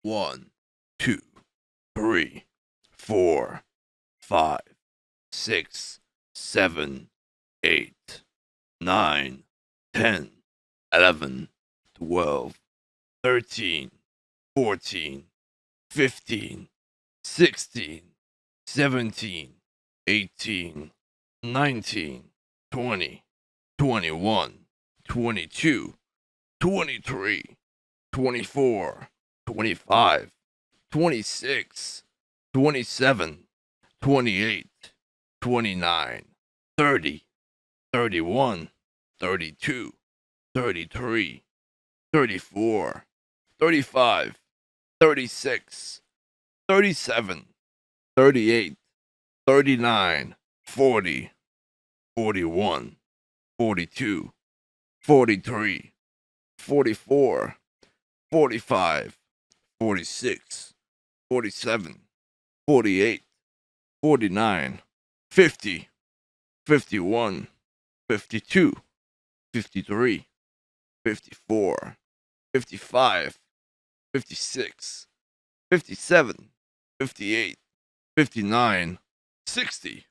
1, 2, 3, 4, 5, 6, 7, 8, 9, 10, 11, 12, 13, 14, 15, 16, 17, 18, 19, 20, 21, 22, 23, 24, 25, 26, 27, 28, 29, 30, 31, 32, 33, 34, 35, 36, 37, 38, 39, 40, 41, 42, 43, 44, 45, 46, 47, 48, 49, 50, 51, 52, 53, 54, 55, 56, 57, 58, 59, 60,